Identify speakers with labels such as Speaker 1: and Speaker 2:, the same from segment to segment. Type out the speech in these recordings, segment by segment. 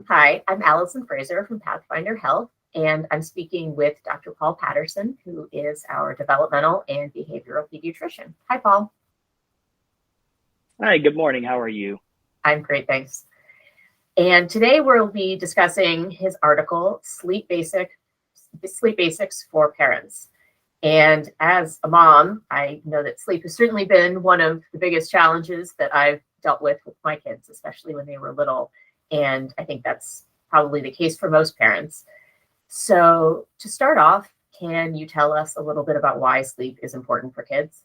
Speaker 1: Hi, I'm Allison Fraser from Pathfinder Health, and I'm speaking with Dr. Paul Patterson, who is our developmental and behavioral pediatrician. Hi, Paul.
Speaker 2: Hi, good morning. How are you?
Speaker 1: I'm great, thanks. And today we'll be discussing his article, Sleep Basics for Parents. And as a mom, I know that sleep has certainly been one of the biggest challenges that I've dealt with my kids, especially when they were little. And I think that's probably the case for most parents. So to start off, can you tell us a little bit about why sleep is important for kids?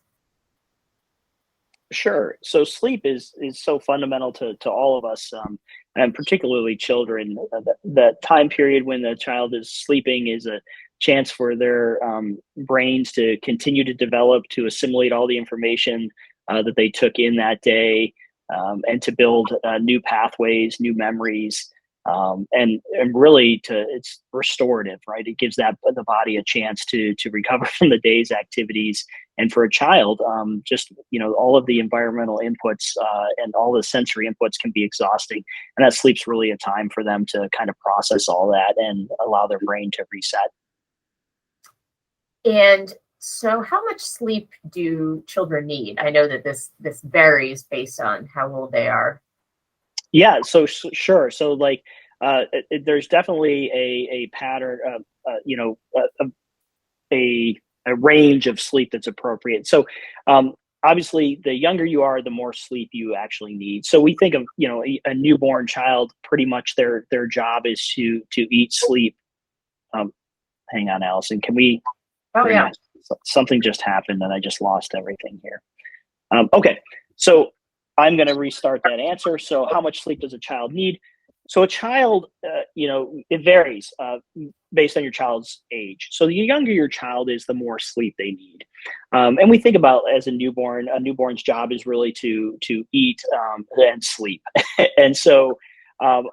Speaker 2: Sure. So sleep is so fundamental to all of us, and particularly children. That time period when the child is sleeping is a chance for their brains to continue to develop, to assimilate all the information that they took in that day, and to build new pathways, new memories, and really it's restorative, right? It gives the body a chance to recover from the day's activities. And for a child, just all of the environmental inputs and all the sensory inputs can be exhausting, and that sleep's really a time for them to kind of process all that and allow their brain to reset.
Speaker 1: And so how much sleep do children need? I know that this varies based on how old they are.
Speaker 2: Yeah, sure. So like, there's definitely a pattern, a range of sleep that's appropriate. So, obviously, the younger you are, the more sleep you actually need. So we think of a newborn child. Pretty much their job is to eat, sleep. Hang on, Allison. Can we
Speaker 1: Oh,
Speaker 2: bring
Speaker 1: yeah.
Speaker 2: that? Something just happened, and I just lost everything here. Okay, so I'm going to restart that answer. So, how much sleep does a child need? So, a child, it varies based on your child's age. So, the younger your child is, the more sleep they need. And we think about as a newborn's job is really to eat and sleep. And so, um,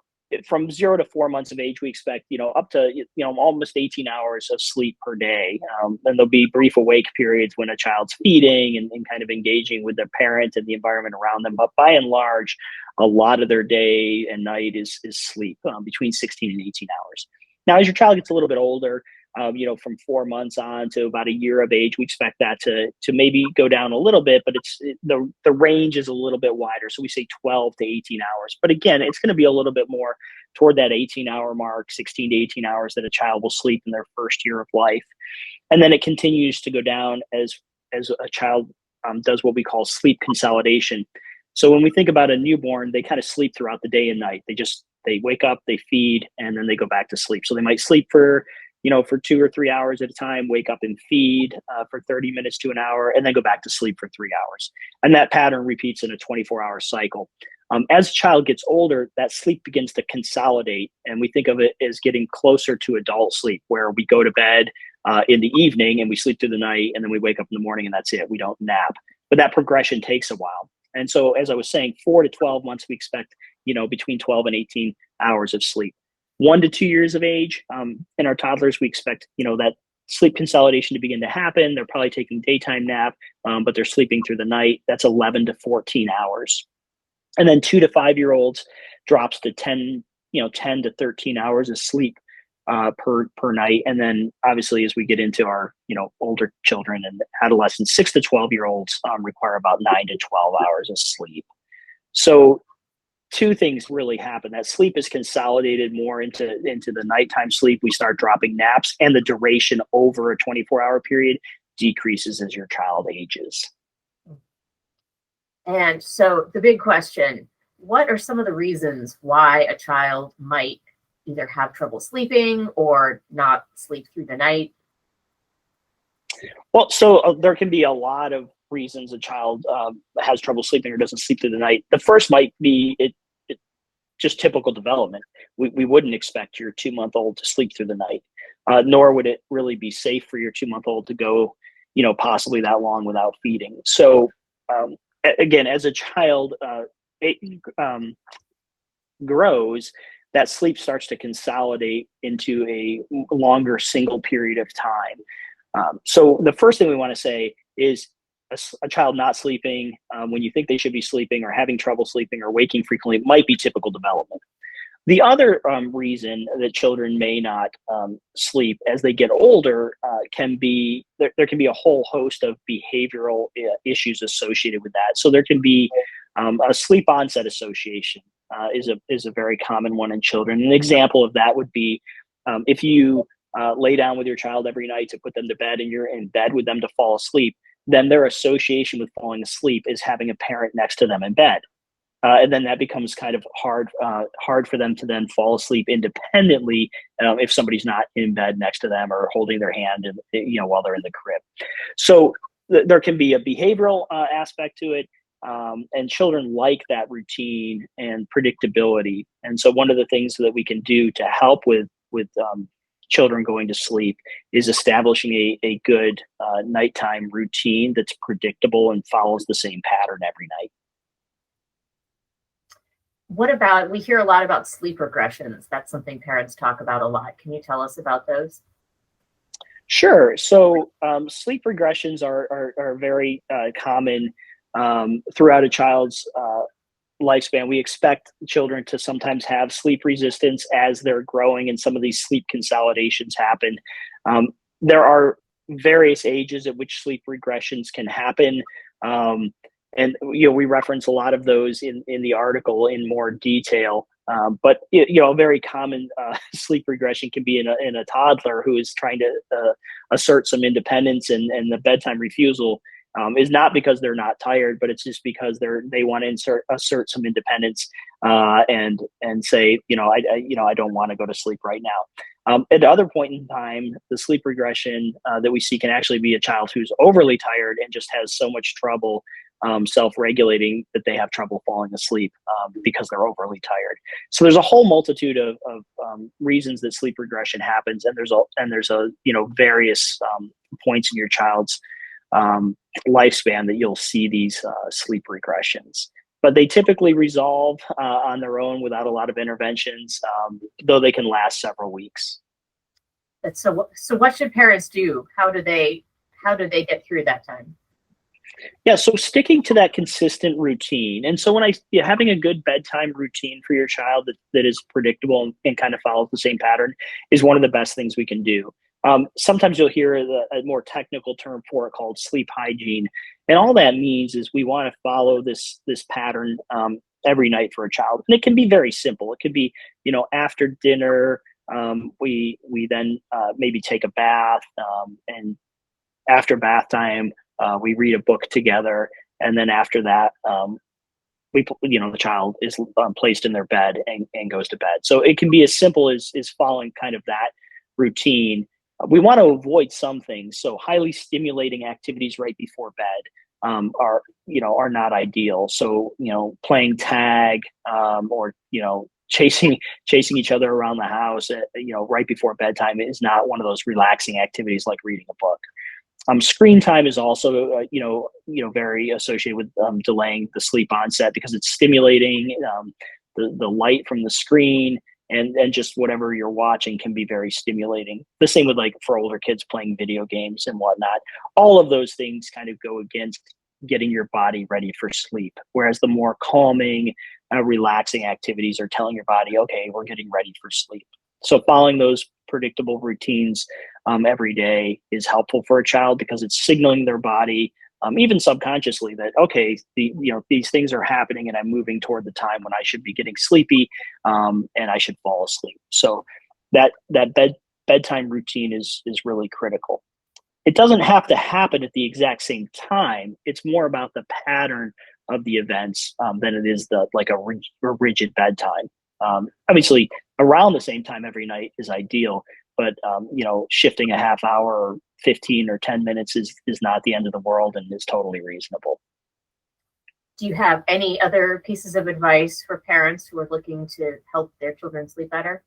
Speaker 2: from 0 to 4 months of age, we expect up to almost 18 hours of sleep per day. And there'll be brief awake periods when a child's feeding and kind of engaging with their parent and the environment around them. But by and large, a lot of their day and night is sleep, between 16 and 18 hours. Now, as your child gets a little bit older, from 4 months on to about a year of age, we expect that to maybe go down a little bit, but the range is a little bit wider. So we say 12 to 18 hours. But again, it's going to be a little bit more toward that 18-hour mark, 16 to 18 hours that a child will sleep in their first year of life. And then it continues to go down as a child does what we call sleep consolidation. So when we think about a newborn, they kind of sleep throughout the day and night. They wake up, they feed, and then they go back to sleep. So they might sleep for 2 or 3 hours at a time, wake up and feed for 30 minutes to an hour, and then go back to sleep for 3 hours. And that pattern repeats in a 24-hour cycle. As a child gets older, that sleep begins to consolidate, and we think of it as getting closer to adult sleep, where we go to bed in the evening and we sleep through the night, and then we wake up in the morning and that's it. We don't nap. But that progression takes a while. And so, as I was saying, 4 to 12 months, we expect, between 12 and 18 hours of sleep. 1 to 2 years of age, in our toddlers, we expect, that sleep consolidation to begin to happen. They're probably taking daytime nap, but they're sleeping through the night. That's 11 to 14 hours. And then 2 to 5 year olds drops to 10 to 13 hours of sleep per night. And then obviously, as we get into our, older children and adolescents, 6 to 12 year olds require about 9 to 12 hours of sleep. So two things really happen. That sleep is consolidated more into the nighttime sleep. We start dropping naps, and the duration over a 24-hour period decreases as your child ages.
Speaker 1: And so the big question, what are some of the reasons why a child might either have trouble sleeping or not sleep through the night?
Speaker 2: Well, so there can be a lot of reasons a child has trouble sleeping or doesn't sleep through the night. The first might be just typical development. We wouldn't expect your 2-month-old to sleep through the night, nor would it really be safe for your 2-month-old to go, possibly that long without feeding. So again, as a child grows, that sleep starts to consolidate into a longer single period of time. So the first thing we want to say is a child not sleeping when you think they should be sleeping, or having trouble sleeping, or waking frequently, might be typical development. The other reason that children may not sleep as they get older can be there can be a whole host of behavioral issues associated with that. So there can be a sleep onset association is a very common one in children. An example of that would be if you lay down with your child every night to put them to bed and you're in bed with them to fall asleep, then their association with falling asleep is having a parent next to them in bed. And then that becomes kind of hard for them to then fall asleep independently if somebody's not in bed next to them or holding their hand, and while they're in the crib. So there can be a behavioral aspect to it, and children like that routine and predictability. And so one of the things that we can do to help with children going to sleep is establishing a good nighttime routine that's predictable and follows the same pattern every night.
Speaker 1: What about, we hear a lot about sleep regressions. That's something parents talk about a lot. Can you tell us about those?
Speaker 2: Sure. So sleep regressions are very common throughout a child's lifespan. We expect children to sometimes have sleep resistance as they're growing, and some of these sleep consolidations happen. There are various ages at which sleep regressions can happen. And we reference a lot of those in the article in more detail. But a very common sleep regression can be in a toddler who is trying to assert some independence, and the bedtime refusal is not because they're not tired, but it's just because they want to assert some independence and say, I don't want to go to sleep right now. At other point in time, the sleep regression that we see can actually be a child who's overly tired and just has so much trouble self-regulating that they have trouble falling asleep because they're overly tired. So there's a whole multitude of reasons that sleep regression happens, and there's a various points in your child's lifespan that you'll see these sleep regressions. But they typically resolve on their own without a lot of interventions, though they can last several weeks.
Speaker 1: So what should parents do? How do they get through that time?
Speaker 2: Yeah, so sticking to that consistent routine. And so when having a good bedtime routine for your child that is predictable and kind of follows the same pattern is one of the best things we can do. Sometimes you'll hear a more technical term for it called sleep hygiene. And all that means is we want to follow this pattern every night for a child. And it can be very simple. It could be, after dinner, we then maybe take a bath, and after bath time, we read a book together, and then after that, the child is placed in their bed and goes to bed. So it can be as simple as following kind of that routine. We want to avoid some things. So highly stimulating activities right before bed are not ideal. So playing tag or chasing each other around the house right before bedtime is not one of those relaxing activities like reading a book. Screen time is also, very associated with delaying the sleep onset because it's stimulating. The light from the screen and just whatever you're watching can be very stimulating. The same with for older kids playing video games and whatnot. All of those things kind of go against getting your body ready for sleep. Whereas the more calming, relaxing activities are telling your body, okay, we're getting ready for sleep. So following those predictable routines every day is helpful for a child because it's signaling their body, even subconsciously, that okay, these things are happening, and I'm moving toward the time when I should be getting sleepy, and I should fall asleep. So that bedtime routine is really critical. It doesn't have to happen at the exact same time. It's more about the pattern of the events than it is a rigid bedtime. Obviously, around the same time every night is ideal, but shifting a half hour or 15 or 10 minutes is not the end of the world and is totally reasonable.
Speaker 1: Do you have any other pieces of advice for parents who are looking to help their children sleep better?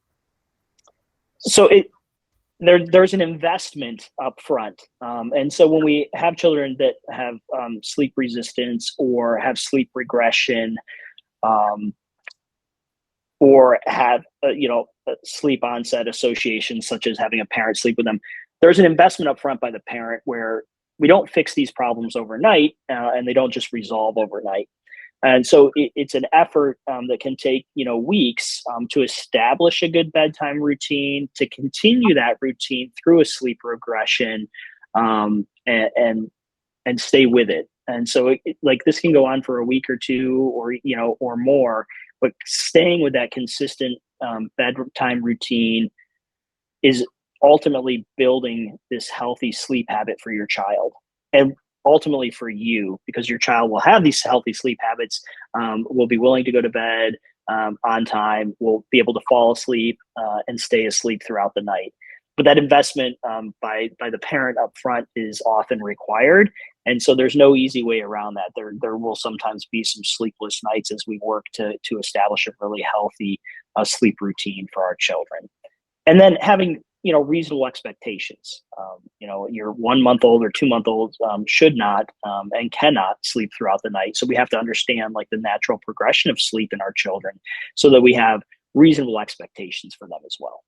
Speaker 2: So there's an investment up front. And so when we have children that have sleep resistance or have sleep regression, or have a sleep onset associations, such as having a parent sleep with them, there's an investment up front by the parent where we don't fix these problems overnight, and they don't just resolve overnight. And so it's an effort that can take, weeks to establish a good bedtime routine, to continue that routine through a sleep regression, and stay with it. And so like this can go on for a week or two, or more, but staying with that consistent bedtime routine is ultimately building this healthy sleep habit for your child, and ultimately for you, because your child will have these healthy sleep habits, will be willing to go to bed on time, will be able to fall asleep and stay asleep throughout the night. But that investment by the parent up front is often required. And so there's no easy way around that. There will sometimes be some sleepless nights as we work to establish a really healthy sleep routine for our children. And then having reasonable expectations. Your 1 month old or 2 month old should not and cannot sleep throughout the night. So we have to understand like the natural progression of sleep in our children, so that we have reasonable expectations for them as well.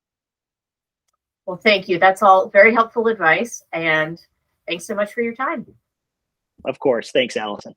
Speaker 1: Well, thank you. That's all very helpful advice. And thanks so much for your time.
Speaker 2: Of course. Thanks, Allison.